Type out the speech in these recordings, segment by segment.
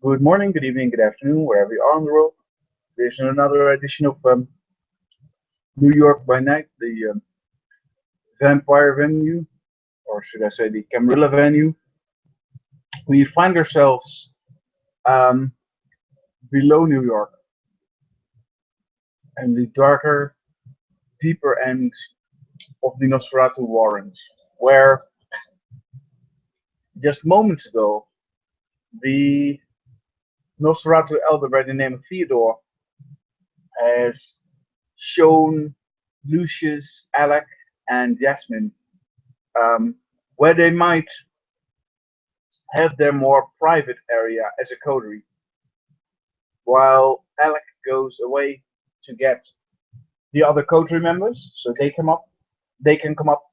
Good morning, good evening, good afternoon, wherever you are in the world. There's another edition of New York by Night, the vampire venue, or should I say the Camarilla venue. We find ourselves um, below New York and the darker, deeper end of the Nosferatu warrens, where just moments ago the Nosferatu elder by the name of Theodore has shown Lucius, Alec, and Jasmine um, where they might have their more private area as a coterie, while Alec goes away to get the other coterie members so they can come up.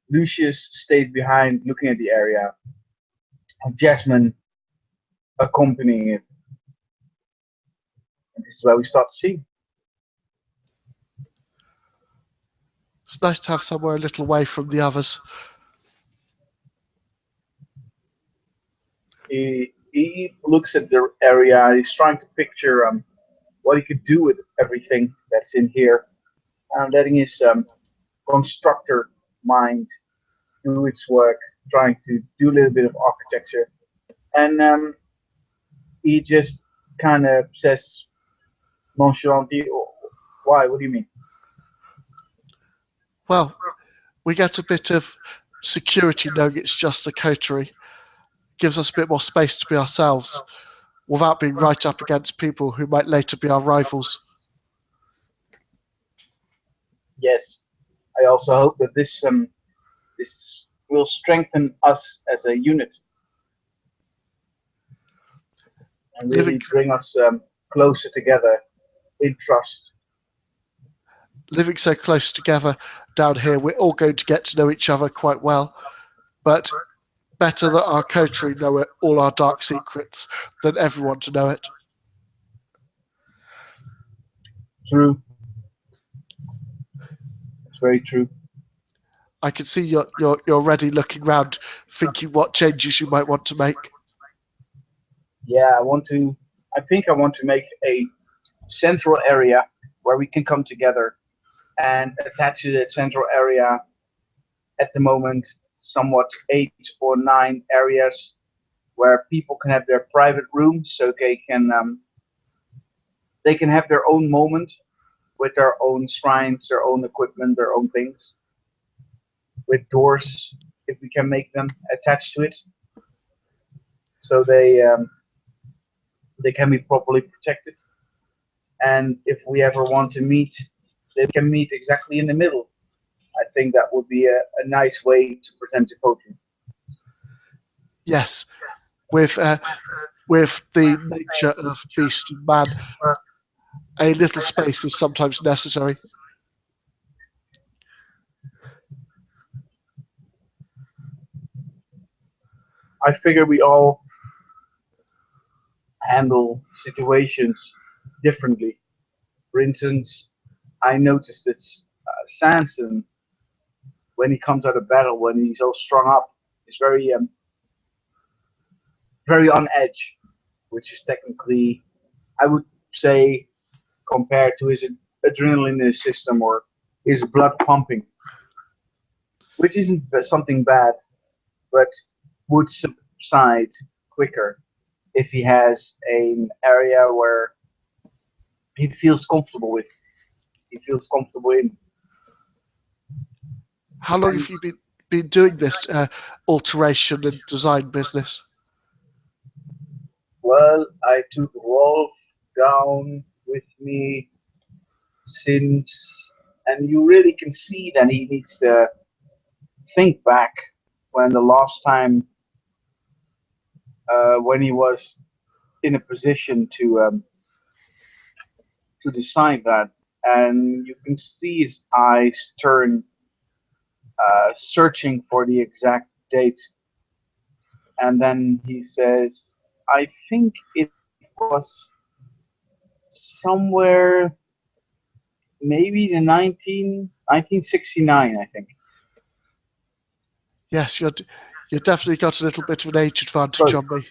Lucius stays behind looking at the area, and Jasmine accompanying it. And this is where we start to see. It's nice to have somewhere a little away from the others. He looks at the area. He's trying to picture what he could do with everything that's in here, and letting his constructor mind do its work, trying to do a little bit of architecture. And he just kind of says nonchalantly, "Oh, why? What do you mean?" Well, we get a bit of security knowing it's just a coterie. Gives us a bit more space to be ourselves without being right up against people who might later be our rivals. Yes, I also hope that this will strengthen us as a unit and really Living, bring us closer together in trust. living so close together down here, we're all going to get to know each other quite well. But better that our coterie know it, all our dark secrets than everyone to know it. True, it's very true. I can see you're already looking round, thinking what changes you might want to make. Yeah, I want to. I think I want to make a central area where we can come together and attach to that central area at the moment somewhat 8 or 9 areas where people can have their private rooms so they can have their own moment with their own shrines, their own equipment, their own things, with doors if we can make them attached to it, so they can be properly protected. And if we ever want to meet, they can meet exactly in the middle. I think that would be a nice way to present the poetry. Yes, with with the nature of beast and man, a little space is sometimes necessary. I figure we all handle situations differently. For instance, I noticed that Samson, when he comes out of battle, when he's all strung up, is very on edge, which is technically, I would say, compared to his adrenaline in his system or his blood pumping, which isn't something bad, but would subside quicker if he has an area where he feels comfortable with. He feels comfortable in. How long And have you been doing this alteration and design business? well, I took Rolf down with me since, and you really can see that he needs to think back when the last time when he was in a position to decide that, and you can see his eyes turn, searching for the exact date, and then he says, "I think it was somewhere maybe the 1969, I think." Yes, you're definitely got a little bit of an age advantage Close. on me.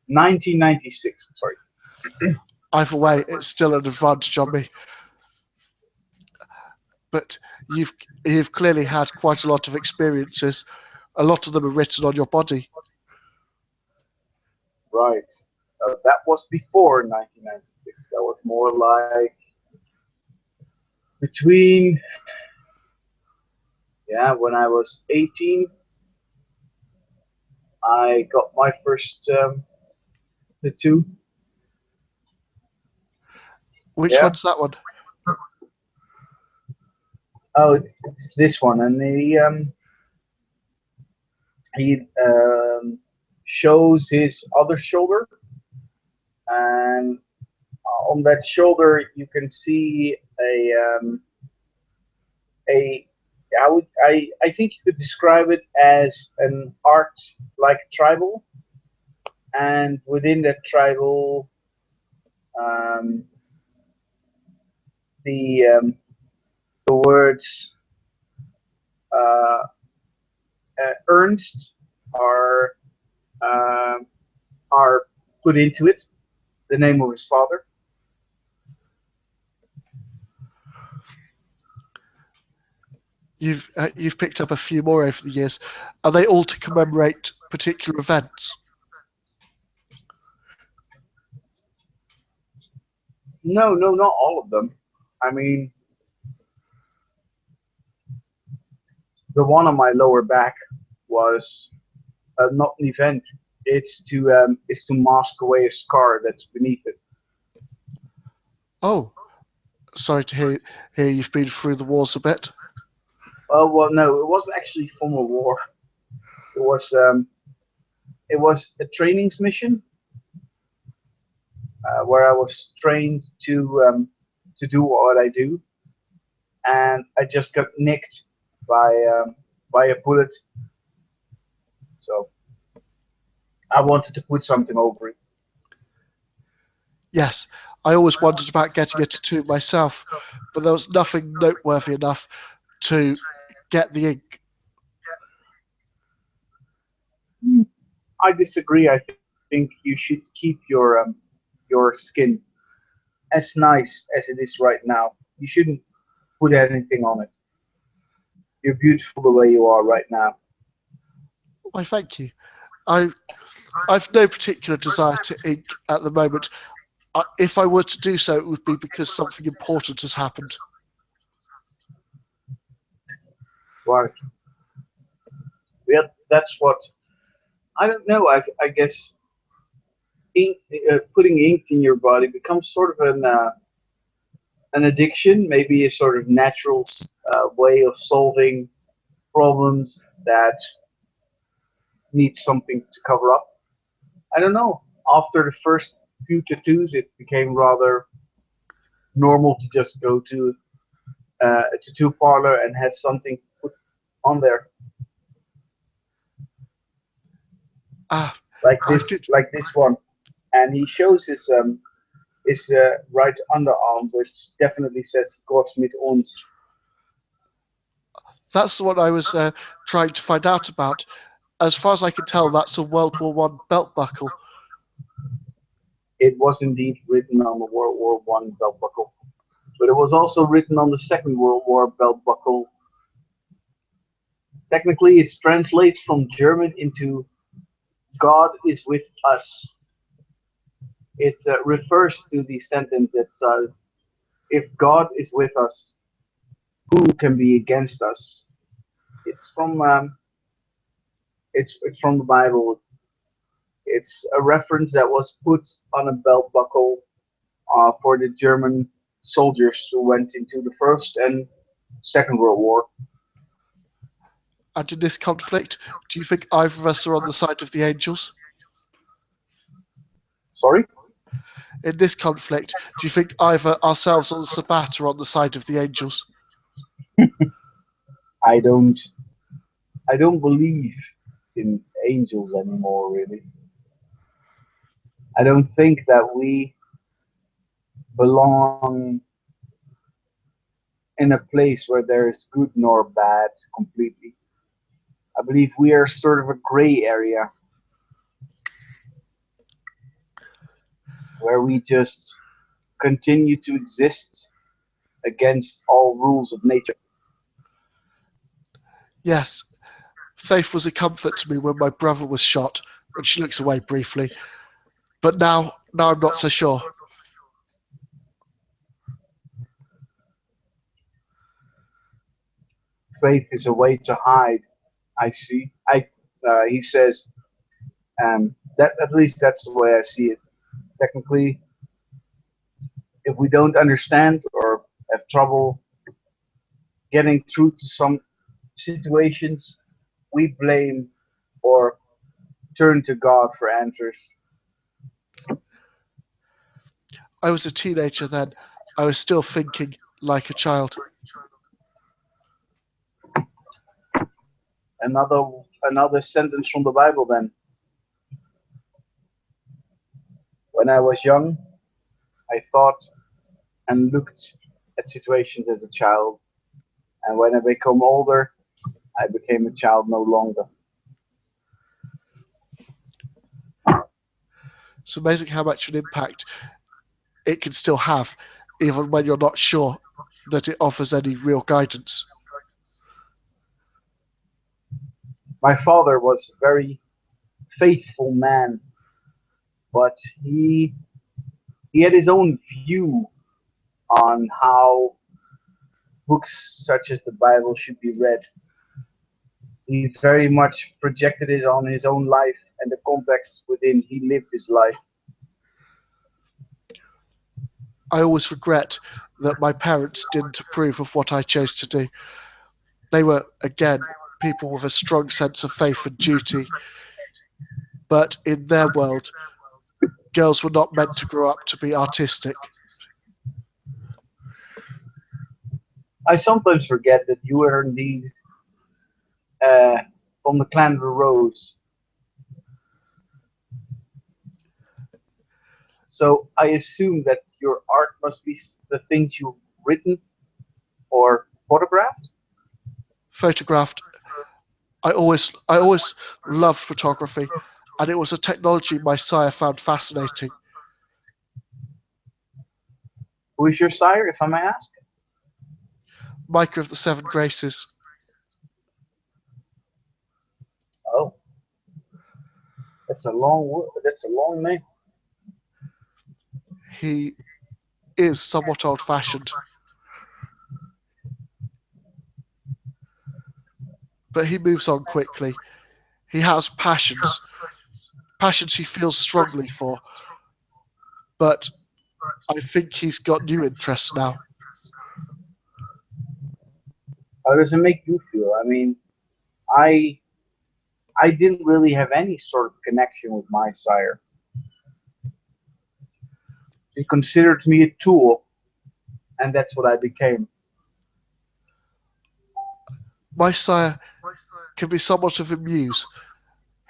1996. Sorry. Either way, it's still an advantage on me. But you've you've clearly had quite a lot of experiences. A lot of them are written on your body. Right. That was before 1996. That was more like between, yeah, when I was 18, I got my first tattoo. Which Yeah. one's that one? Oh, it's this one, and he shows his other shoulder, and on that shoulder you can see a I think you could describe it as an art like tribal, and within that tribal, um, the the words uh, Ernst are uh, are put into it, the name of his father. You've picked up a few more over the years. Are they all to commemorate particular events? No, no, not all of them. I mean, the one on my lower back was not an event. It's to mask away a scar that's beneath it. Oh, sorry to hear you've been through the wars a bit. Well, no, it wasn't actually from a war. It was um, it was a trainings mission where I was trained to do what I do, and I just got nicked by a bullet. So I wanted to put something over it. Yes, I always wondered about getting a tattoo myself, but there was nothing noteworthy enough to get the ink. I disagree. I think you should keep your skin as nice as it is right now. You shouldn't put anything on it. You're beautiful the way you are right now. Why, thank you. I I've no particular desire to ink at the moment. If I were to do so, it would be because something important has happened. Right. Yeah, that's what I don't know. I guess ink, putting ink in your body becomes sort of an addiction, maybe a sort of natural way of solving problems that need something to cover up. I don't know. After the first few tattoos, it became rather normal to just go to a tattoo parlor and have something put on there, Ah, I did. like this one. And he shows his right underarm, which definitely says "Gott mit uns." That's what I was trying to find out about. As far as I can tell, that's a World War One belt buckle. It was indeed written on the World War One belt buckle, but it was also written on the Second World War belt buckle. Technically, it translates from German into "God is with us." It refers to the sentence that says, "If God is with us, who can be against us?" It's from it's from the Bible. It's a reference that was put on a belt buckle for the German soldiers who went into the First and Second World War. And in this conflict, do you think either of us are on the side of the angels? Sorry, In this conflict, do you think either ourselves or the Sabbat are on the side of the angels? I don't I don't believe in angels anymore. Really, I don't think that we belong in a place where there is good nor bad completely. I believe we are sort of a gray area. where we just continue to exist against all rules of nature. Yes, Faith was a comfort to me when my brother was shot, and she looks away briefly. But now I'm not so sure. Faith is a way to hide. I see. He says, that at least that's the way I see it. Technically, if we don't understand or have trouble getting through to some situations, we blame or turn to God for answers. I was a teenager then. I was still thinking like a child. Another another sentence from the Bible then. When I was young, I thought and looked at situations as a child, and when I become older, I became a child no longer. It's amazing how much of an impact it can still have, even when you're not sure that it offers any real guidance. My father was a very faithful man, but he had his own view on how books such as the Bible should be read. He very much projected it on his own life and the context within he lived his life. I always regret that my parents didn't approve of what I chose to do. They were, again, people with a strong sense of faith and duty, but in their world, girls were not meant to grow up to be artistic. I sometimes forget that you are indeed uh, from the clan of the Rose. So I assume that your art must be the things you've written or photographed. Photographed, I always loved photography, and it was a technology my sire found fascinating. Who is your sire, if I may ask? Micah of the Seven Graces. Oh, that's a long word. That's a long name. He is somewhat old fashioned, but he moves on quickly. He has passions he feels strongly for, but I think he's got new interests now. How does it make you feel? I mean, I I didn't really have any sort of connection with my sire. He considered me a tool, and that's what I became. My sire can be somewhat of a muse.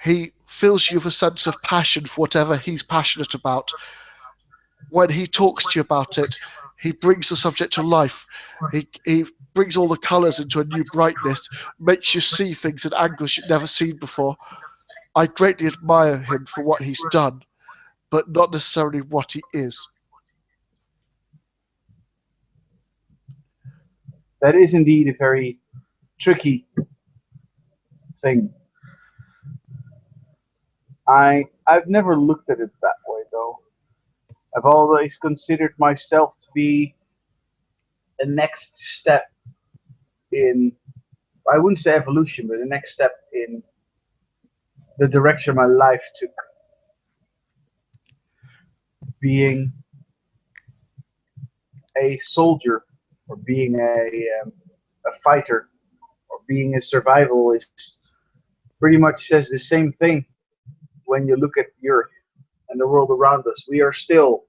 He fills you with a sense of passion for whatever he's passionate about. When he talks to you about it, he brings the subject to life. He brings all the colours into a new brightness, makes you see things at angles you've never seen before. I greatly admire him for what he's done, but not necessarily what he is. That is indeed a very tricky thing. I've never looked at it that way though. I've always considered myself to be a next step in, I wouldn't say evolution, but the next step in the direction my life took, being a soldier or being a fighter or being a survivalist pretty much says the same thing when you look at the earth and the world around us. We are still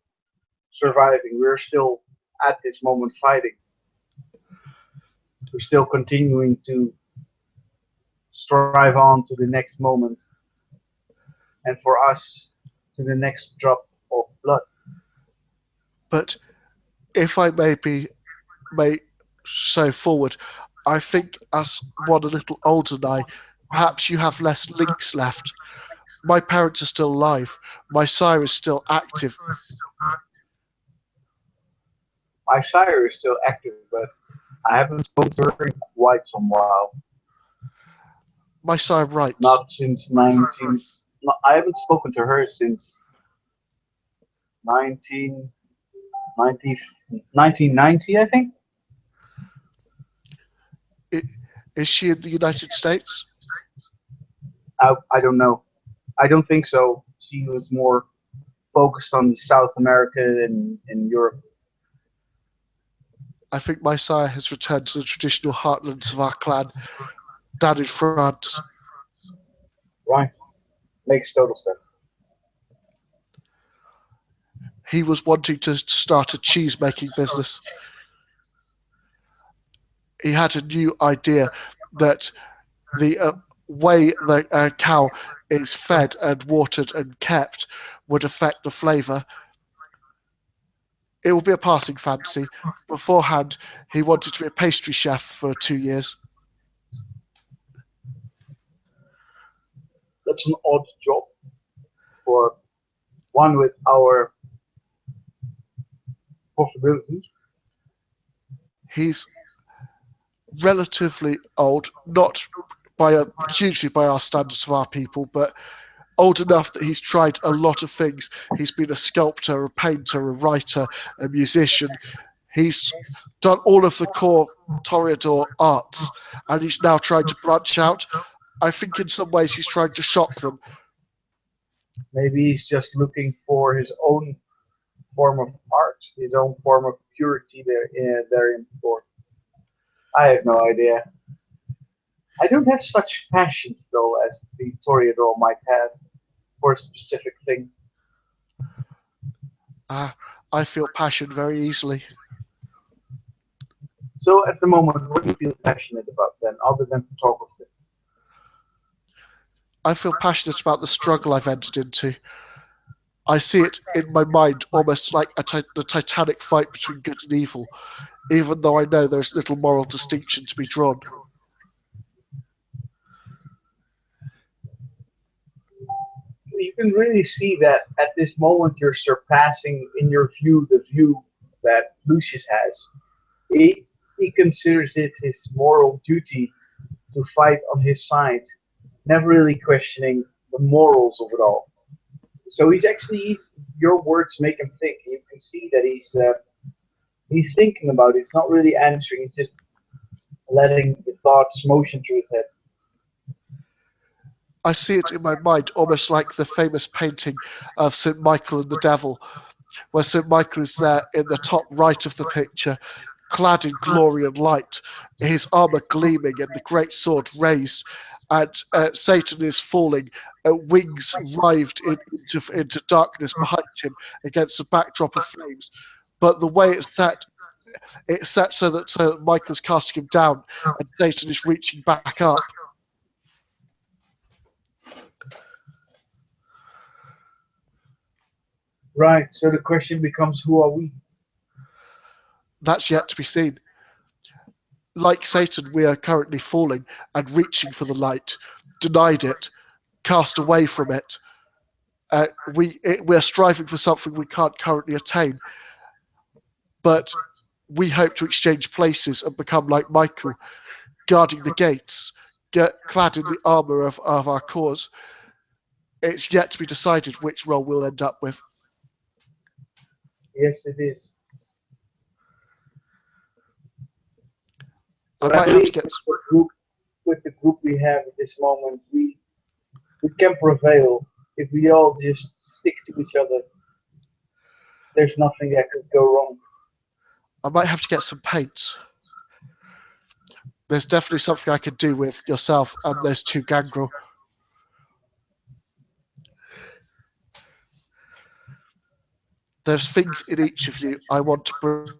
surviving. We are still at this moment fighting. We're still continuing to strive on to the next moment and for us to the next drop of blood. But if I may so forward, I think as one a little older than I, perhaps you have less links left. My parents are still alive. My sire is still active. My sire is still active, but I haven't spoken to her in quite some while. My sire writes. Not since 19. No, I haven't spoken to her since 1990, 1990, I think. Is she in the United States? I don't know. I don't think so. She was more focused on South America and Europe. I think my sire has returned to the traditional heartlands of our clan, down in France. Right. Makes total sense. He was wanting to start a cheese making business. He had a new idea that the way the cow is fed and watered and kept would affect the flavour. It will be a passing fancy. Beforehand, he wanted to be a pastry chef for 2 years. That's an odd job for one with our possibilities. He's relatively old, not by hugely by our standards of our people, but old enough that he's tried a lot of things. He's been a sculptor, a painter, a writer, a musician. He's done all of the core Toreador arts, and he's now trying to branch out. I think in some ways he's trying to shock them. Maybe he's just looking for his own form of art, his own form of purity therein. For I have no idea. I don't have such passions though as the Toreador might have for a specific thing. I feel passion very easily. So at the moment, what do you feel passionate about then, other than photography? I feel passionate about the struggle I've entered into. I see it in my mind almost like the titanic fight between good and evil, even though I know there's little moral distinction to be drawn. You can really see that at this moment you're surpassing, in your view, the view that Lucius has. He considers it his moral duty to fight on his side, never really questioning the morals of it all. So your words make him think. You can see that he's thinking about it. He's not really answering. He's just letting the thoughts motion through his head. I see it in my mind almost like the famous painting of St. Michael and the Devil, where St. Michael is there in the top right of the picture, clad in glory and light, his armor gleaming and the great sword raised, and Satan is falling, wings writhed into darkness behind him against a backdrop of flames. But the way it's set so that Michael's casting him down and Satan is reaching back up. Right. So the question becomes, who are we? That's yet to be seen. Like Satan, we are currently falling and reaching for the light, denied it, cast away from it. We're striving for something we can't currently attain, but we hope to exchange places and become like Michael, guarding the gates, clad in the armor of our cause. It's yet to be decided which role we'll end up with. Yes, it is. I But I might have believe to get. with the group we have at this moment, we can prevail if we all just stick to each other. There's nothing that could go wrong. I might have to get some paints. There's definitely something I could do with yourself and those two gangrel. There's things in each of you I want to bring out of you.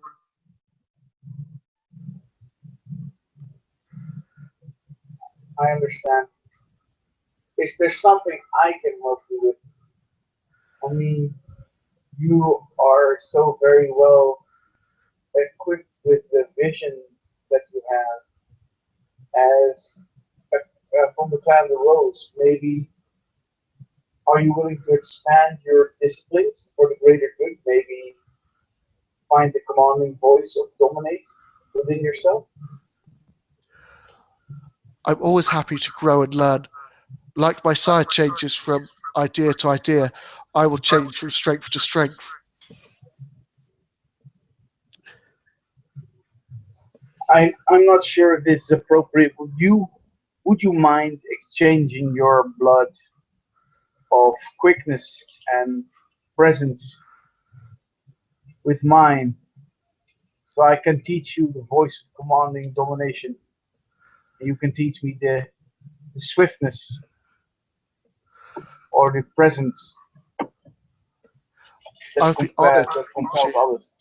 I understand. Is there something I can help you with? I mean, you are so very well equipped with the vision that you have as from the clan the Rose. Maybe Are you willing to expand your disciplines for the greater good? Maybe find the commanding voice of dominate within yourself? I'm always happy to grow and learn. Like my side changes from idea to idea, I will change from strength to strength. I'm not sure if this is appropriate. Would you mind exchanging your blood of quickness and presence with mine so I can teach you the voice of commanding domination and you can teach me the swiftness or the presence I would be honored that to teach compels you. others.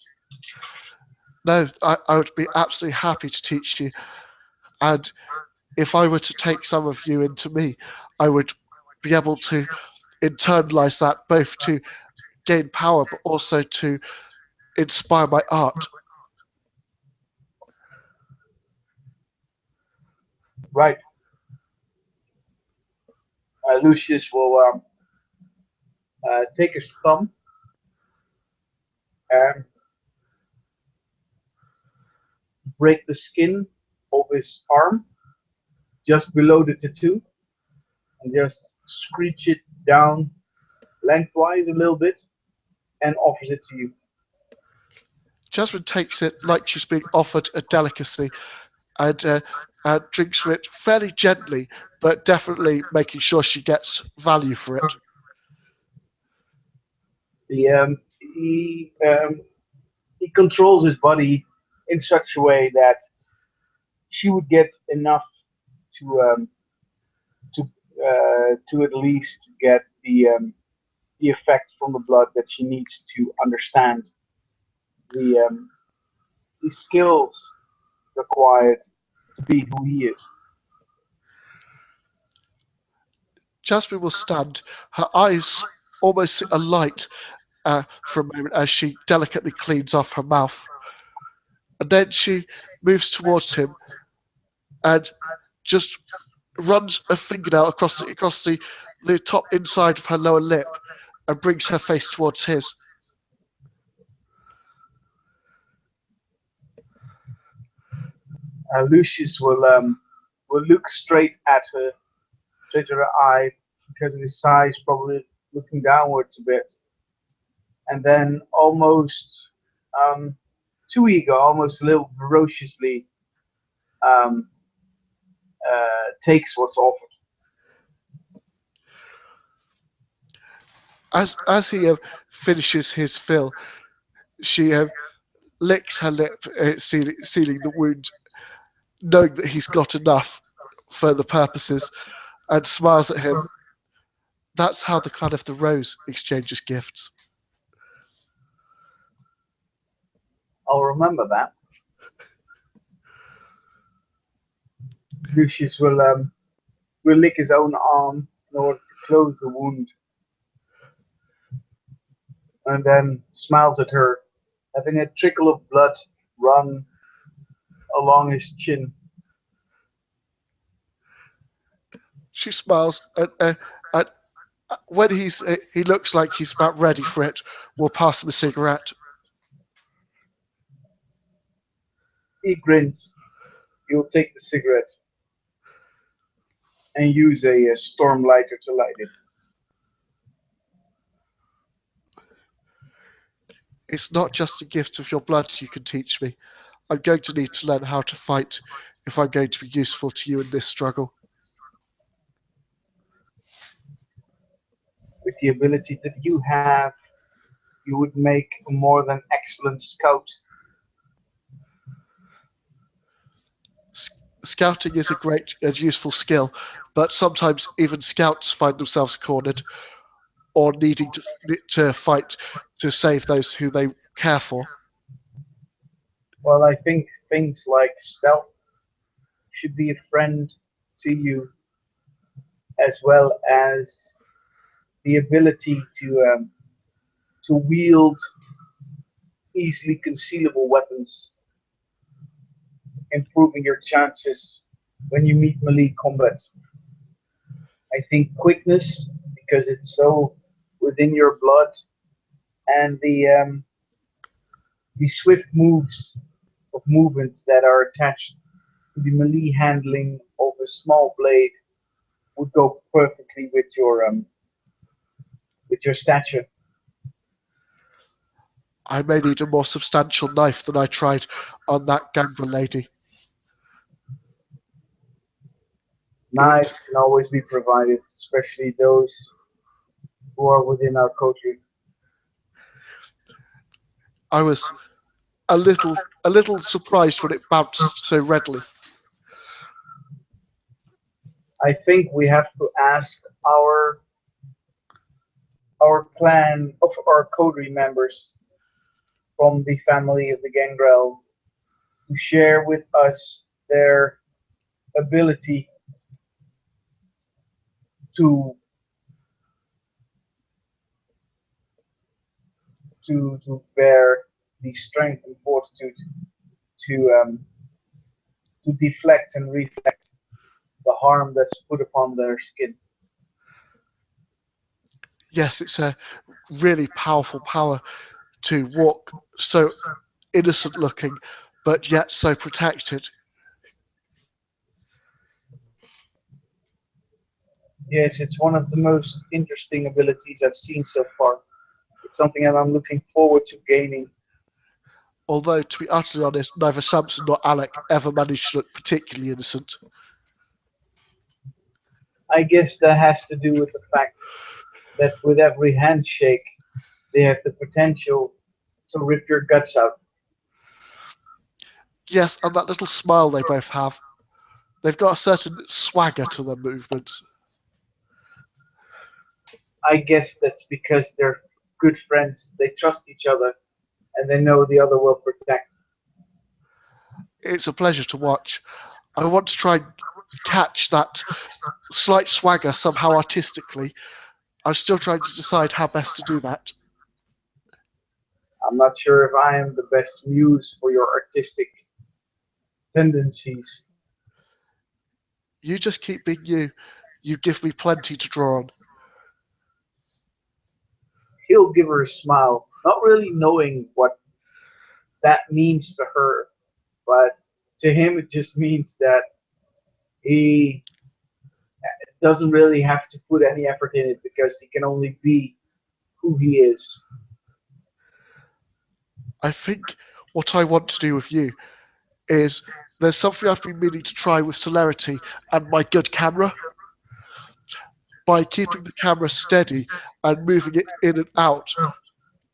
No, I would be absolutely happy to teach you. And if I were to take some of you into me, I would be able to internalize that both to gain power, but also to inspire my art. Right. Lucius will take his thumb and break the skin of his arm just below the tattoo and just screech it down lengthwise a little bit and offers it to you. Jasmine takes it like she's being offered a delicacy and drinks from it fairly gently, but definitely making sure she gets value for it. He, um, he controls his body in such a way that she would get enough to to to at least get the effect from the blood that she needs to understand the the skills required to be who he is. Jasmine will stand, her eyes almost alight for a moment as she delicately cleans off her mouth. And then she moves towards him and just runs a fingernail across the top inside of her lower lip and brings her face towards his. Lucius will look straight at her, straight to her eye because of his size, probably looking downwards a bit, and then almost um, too eager, almost a little ferociously um, takes what's offered. As he finishes his fill, she licks her lip, sealing the wound, knowing that he's got enough for the purposes, and smiles at him. That's how the clan of the Rose exchanges gifts. I'll remember that. Lucius will lick his own arm in order to close the wound, and then smiles at her, having a trickle of blood run along his chin. She smiles, and when he looks like he's about ready for it, we'll pass him a cigarette. He grins. He'll take the cigarette and use a storm lighter to light it. It's not just the gift of your blood you can teach me. I'm going to need to learn how to fight if I'm going to be useful to you in this struggle. With the ability that you have, you would make a more than excellent scout. Scouting is a great and useful skill, but sometimes even scouts find themselves cornered or needing to fight to save those who they care for. Well, I think things like stealth should be a friend to you, as well as the ability to wield easily concealable weapons, improving your chances when you meet melee combat. I think quickness, because it's so within your blood, and the swift moves of movements that are attached to the melee handling of a small blade would go perfectly with your stature. I may need a more substantial knife than I tried on that gangrel lady. It, Knives can always be provided, especially those who are within our coterie. I was a little surprised when it bounced so readily. I think we have to ask our clan of our coterie members from the family of the Gangrel to share with us their ability to to bear the strength and fortitude to deflect and reflect the harm that's put upon their skin. Yes, it's a really powerful power to walk so innocent looking, but yet so protected. Yes, it's one of the most interesting abilities I've seen so far. It's something that I'm looking forward to gaining. Although, to be utterly honest, neither Samson nor Alec ever managed to look particularly innocent. I guess that has to do with the fact that with every handshake, they have the potential to rip your guts out. Yes, and that little smile they both have. They've got a certain swagger to their movements. I guess that's because they're good friends. They trust each other and they know the other will protect. It's a pleasure to watch. I want to try and catch that slight swagger somehow artistically. I'm still trying to decide how best to do that. I'm not sure if I am the best muse for your artistic tendencies. You just keep being you. You give me plenty to draw on. He'll give her a smile, not really knowing what that means to her, but to him it just means that he doesn't really have to put any effort in it because he can only be who he is. I think what I want to do with you is there's something I've been meaning to try with celerity and my good camera by keeping the camera steady and moving it in and out,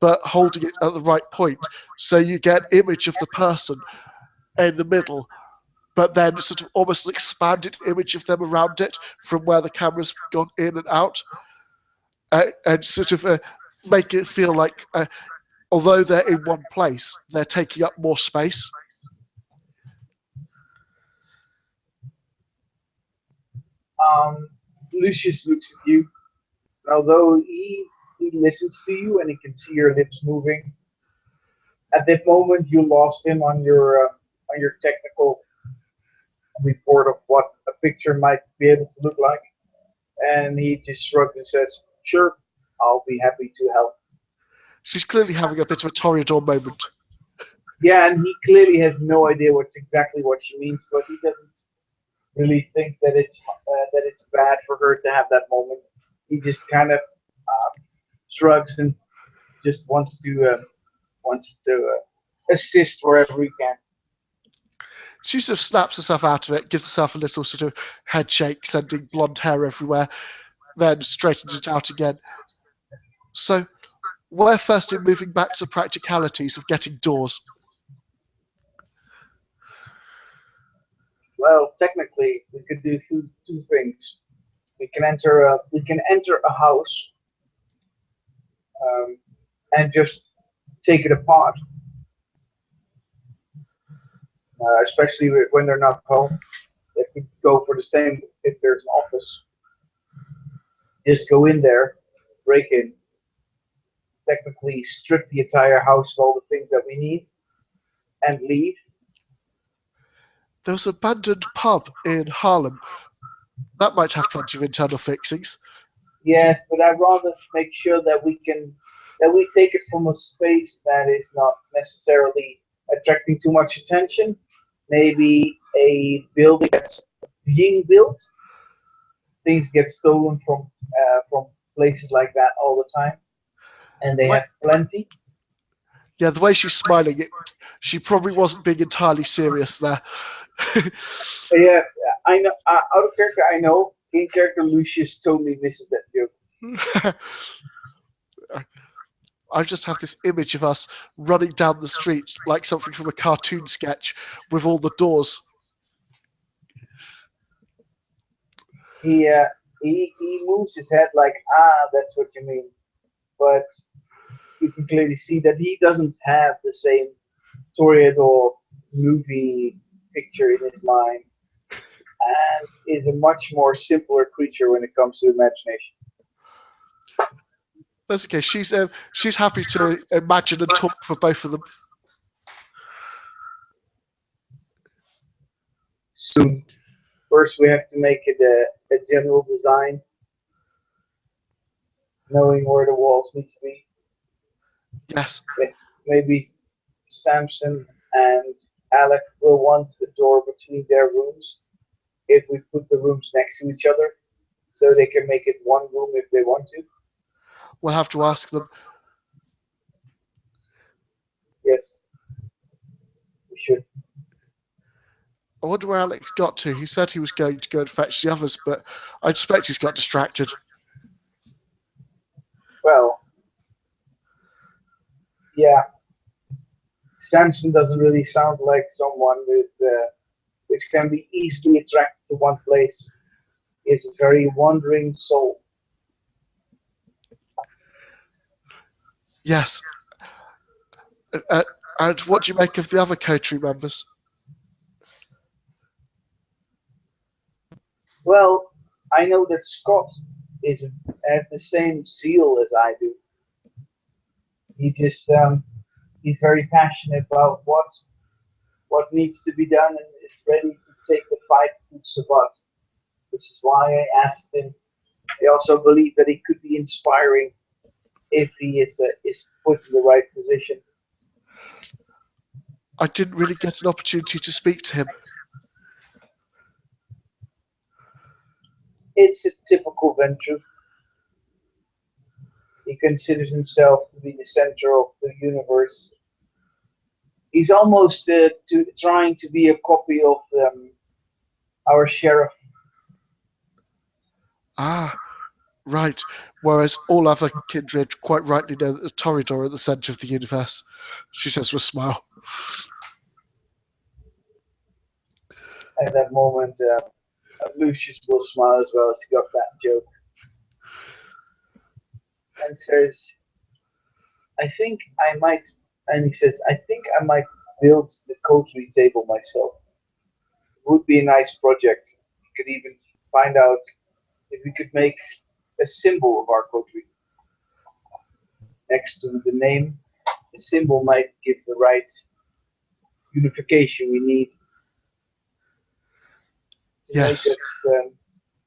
but holding it at the right point. So you get an image of the person in the middle, but then sort of almost an expanded image of them around it from where the camera's gone in and out, and sort of make it feel like, although they're in one place, they're taking up more space. Lucius looks at you, and although he listens to you and he can see your lips moving, at that moment you lost him on your technical report of what a picture might be able to look like, and he just shrugged and says, "Sure, I'll be happy to help." She's clearly having a bit of a Toreador moment. Yeah, and he clearly has no idea what's exactly what she means, but he doesn't really think that it's bad for her to have that moment. He just kind of shrugs and just wants to assist wherever he can. She sort of snaps herself out of it, gives herself a little sort of head shake, sending blonde hair everywhere, then straightens it out again. So we're first in moving back to the practicalities of getting doors. Well, technically, we could do two things. We can enter a house um, and just take it apart, especially when they're not home. If we go for the same, if there's an office, just go in there, break in, technically strip the entire house of all the things that we need, and leave. There was an abandoned pub in Harlem. That might have plenty of internal fixings. Yes, but I'd rather make sure that we take it from a space that is not necessarily attracting too much attention. Maybe a building that's being built, things get stolen from places like that all the time, and The they way, have plenty. yeah, the way she's smiling, she probably wasn't being entirely serious there. Yeah, I know. Out of character, I know. In character, Lucius totally misses that joke. I just have this image of us running down the street like something from a cartoon sketch with all the doors. He uh, he moves his head like, ah, that's what you mean. But you can clearly see that he doesn't have the same Toreador movie picture in his mind, and is a much more simpler creature when it comes to imagination. That's okay. She's happy to imagine and talk for both of them. Soon, first we have to make it a general design, knowing where the walls need to be. Yes. Maybe Samson and Alec will want a door between their rooms if we put the rooms next to each other, so they can make it one room if they want to. We'll have to ask them. Yes, we should. I wonder where Alex got to. He said he was going to go and fetch the others, but I suspect he's got distracted. Well, yeah, Samson doesn't really sound like someone which can be easily attracted to one place. Is a very wandering soul. Yes. Uh, and what do you make of the other coterie members? Well, I know that Scott is has the same zeal as I do. He just he's very passionate about what needs to be done and is ready to take the fight to Sabat. This is why I asked him. I also believe that he could be inspiring if he is put in the right position. I didn't really get an opportunity to speak to him. It's a typical Ventru. He considers himself to be the center of the universe. He's almost trying to be a copy of our sheriff. Ah, right. Whereas all other kindred quite rightly know that the Toreador are at the centre of the universe, she says with a smile. At that moment, Lucius will smile as well as he got that joke and says, "I think I might." And he says, "I think I might build the coterie table myself. It would be a nice project. We could even find out if we could make a symbol of our coterie next to the name. The symbol might give the right unification we need to make Yes, us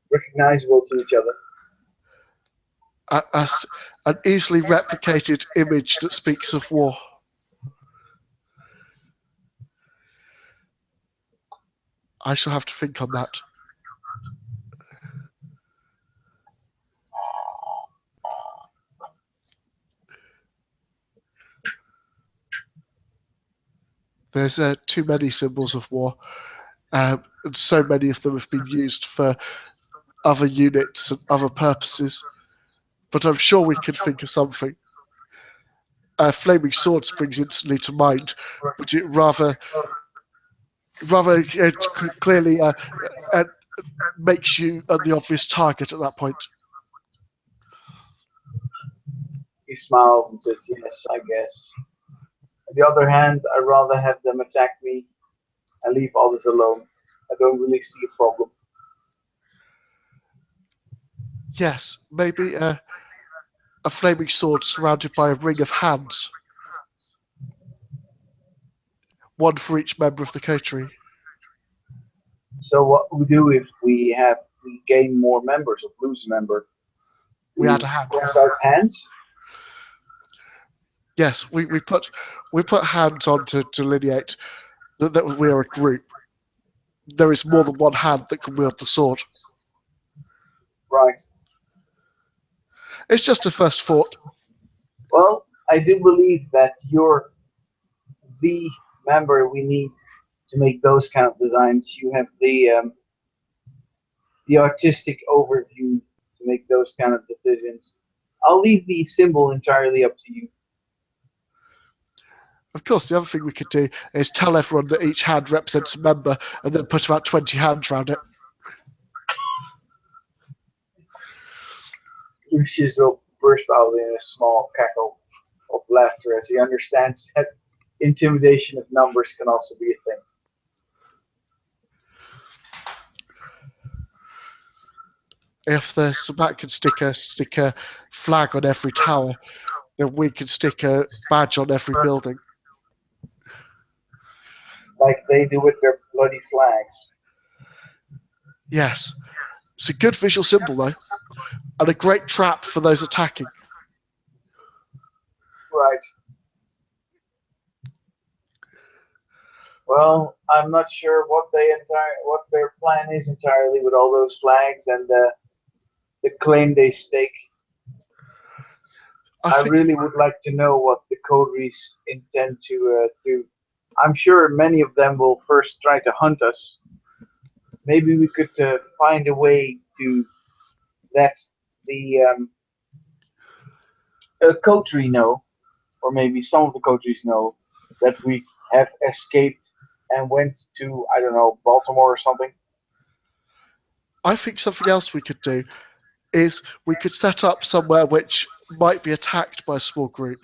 recognizable to each other." as an easily replicated image that speaks of war. I shall have to think on that. There's too many symbols of war, and so many of them have been used for other units and other purposes. But I'm sure we can think of something. Flaming sword springs instantly to mind, but it rather clearly uh, makes you the obvious target at that point. He smiles and says, "Yes, I guess." On the other hand, I'd rather have them attack me and leave others alone. I don't really see a problem. Yes, maybe a flaming sword surrounded by a ring of hands, one for each member of the coterie. So what we do if we gain more members or lose a member? we We had a hand. cross out hands. Yes, we put hands on to delineate that we are a group. There is more than one hand that can wield the sword. Right. It's just a first thought. Well, I do believe that you're the member we need to make those kind of designs. You have the artistic overview to make those kind of decisions. I'll leave the symbol entirely up to you. Of course, the other thing we could do is tell everyone that each hand represents a member, and then put about 20 hands around it. Lucius will burst out in a small cackle of laughter as he understands that intimidation of numbers can also be a thing. If the Sabat can stick a flag on every tower, then we can stick a badge on every building. Like they do with their bloody flags. Yes, it's a good visual symbol though, and a great trap for those attacking. Right. Well, I'm not sure what their plan is entirely with all those flags and the claim they stake. I I think really would like to know what the coteries intend to do. I'm sure many of them will first try to hunt us. Maybe we could find a way to let the coterie know, or maybe some of the coteries know, that we have escaped and went to, I don't know, Baltimore or something. something else we could do is we could set up somewhere which might be attacked by a small group,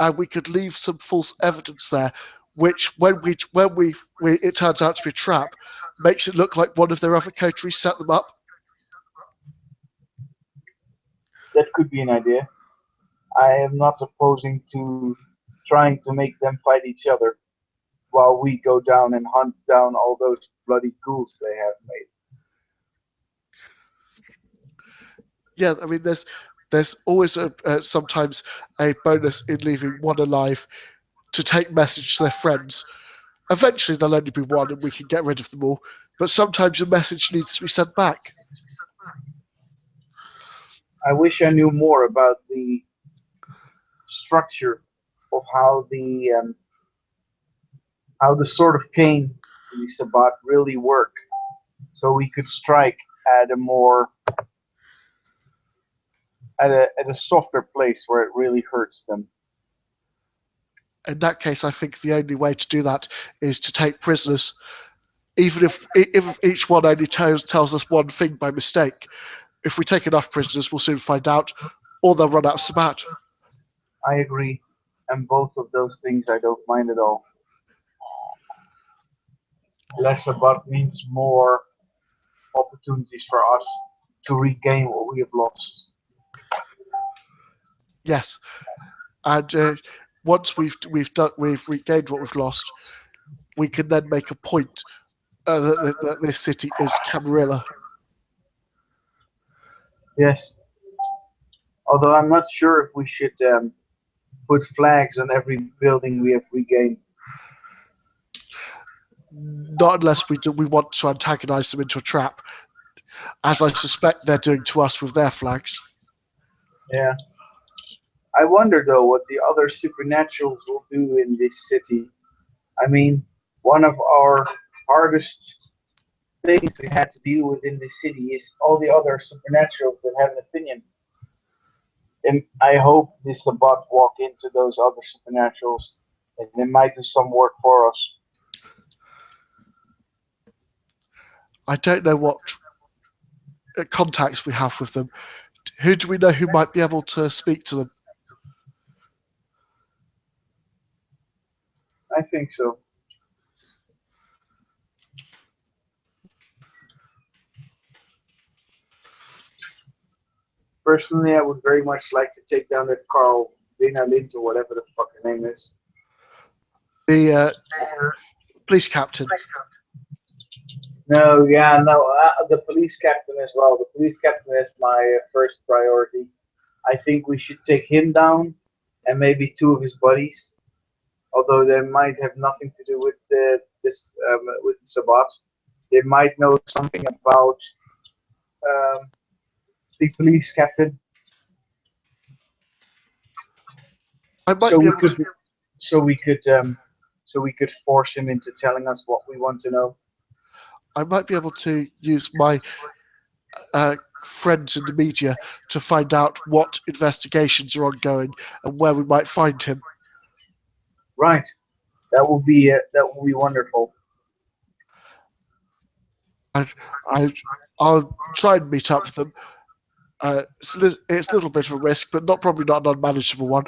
and we could leave some false evidence there, which when we it turns out to be a trap, makes it look like one of their other coteries set them up. That could be an idea. I am not opposing to trying to make them fight each other while we go down and hunt down all those bloody ghouls they have made. Yeah, I mean, there's always sometimes a bonus in leaving one alive to take message to their friends. Eventually, there'll only be one, and we can get rid of them all. But sometimes a message needs to be sent back. I wish I knew more about the structure of how the Sword of Cain, the Sabbat, really work, so we could strike at a more at a softer place where it really hurts them. In that case, I think the only way to do that is to take prisoners, even if each one only tells us one thing by mistake. If we take enough prisoners, we'll soon find out, or they'll run out of Sabbat. I agree, and both of those things I don't mind at all. Less Sabbat means more opportunities for us to regain what we have lost. Yes, and once we've regained what we've lost, we can then make a point that this city is Camarilla. Yes, although I'm not sure if we should put flags on every building we have regained. Not unless we want to antagonize them into a trap, as I suspect they're doing to us with their flags. Yeah. I wonder though what the other supernaturals will do in this city. I mean, one of our hardest things we had to deal with in this city is all the other supernaturals that have an opinion. And I hope this Sabbat walk into those other supernaturals and they might do some work for us. I don't know what contacts we have with them. Who do we know who might be able to speak to them? I think so. Personally, I would very much like to take down that Carl Dina Lint or whatever the fuck his name is. The police captain. No, yeah, no. The police captain as well. The police captain is my first priority. I think we should take him down, and maybe two of his buddies. Although they might have nothing to do with the Sabbat. They might know something about um, the police captain, I might so be we able to. could so we could um, so we could force him into telling us what we want to know. I might be able to use my friends in the media to find out what investigations are ongoing and where we might find him. Right. That will be wonderful. I, I, I'll try and meet up with them. It's a little bit of a risk, but not probably not an unmanageable one.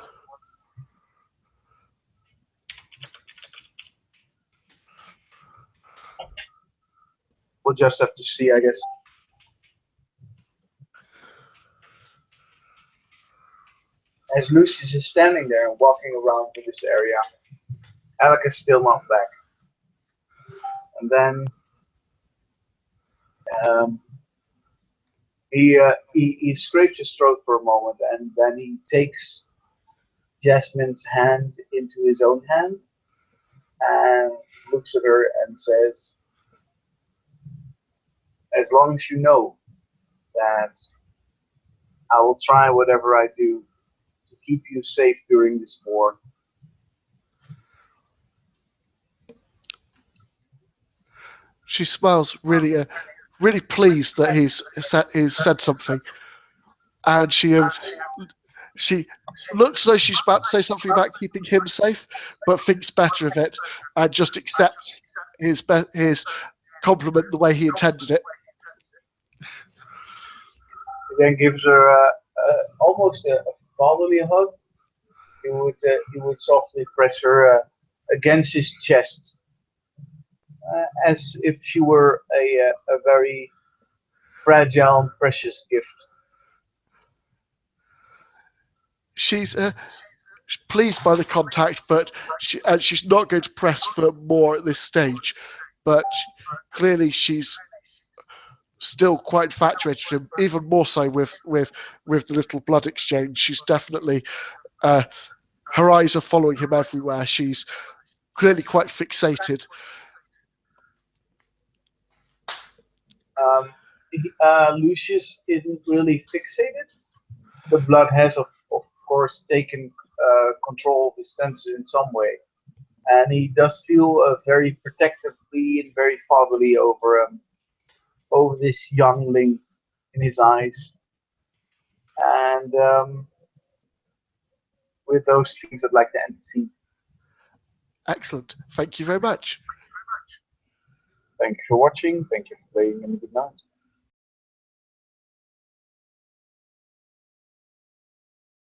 We'll just have to see, I guess. As Lucius is standing there and walking around in this area, Alec is still not back. And then um, he scrapes his throat for a moment, and then he takes Jasmine's hand into his own hand and looks at her and says, "As long as you know that I will try whatever I do to keep you safe during this war." She smiles, really pleased that he's said something, and she looks as though she's about to say something about keeping him safe, but thinks better of it and just accepts his compliment the way he intended it. He then gives her almost a fatherly hug. He would softly press her against his chest, as if she were a very fragile and precious gift. She's pleased by the contact, but she's not going to press for more at this stage. But clearly, she's still quite infatuated with him, even more so with the little blood exchange. She's definitely uh, her eyes are following him everywhere. She's clearly quite fixated. Lucius isn't really fixated. The blood has, of course, taken control of his senses in some way, and he does feel very protectively and very fatherly over this youngling in his eyes. And with those feelings, I'd like to end the scene. Excellent. Thank you very much. Thank you for watching. Thank you for playing, and good night.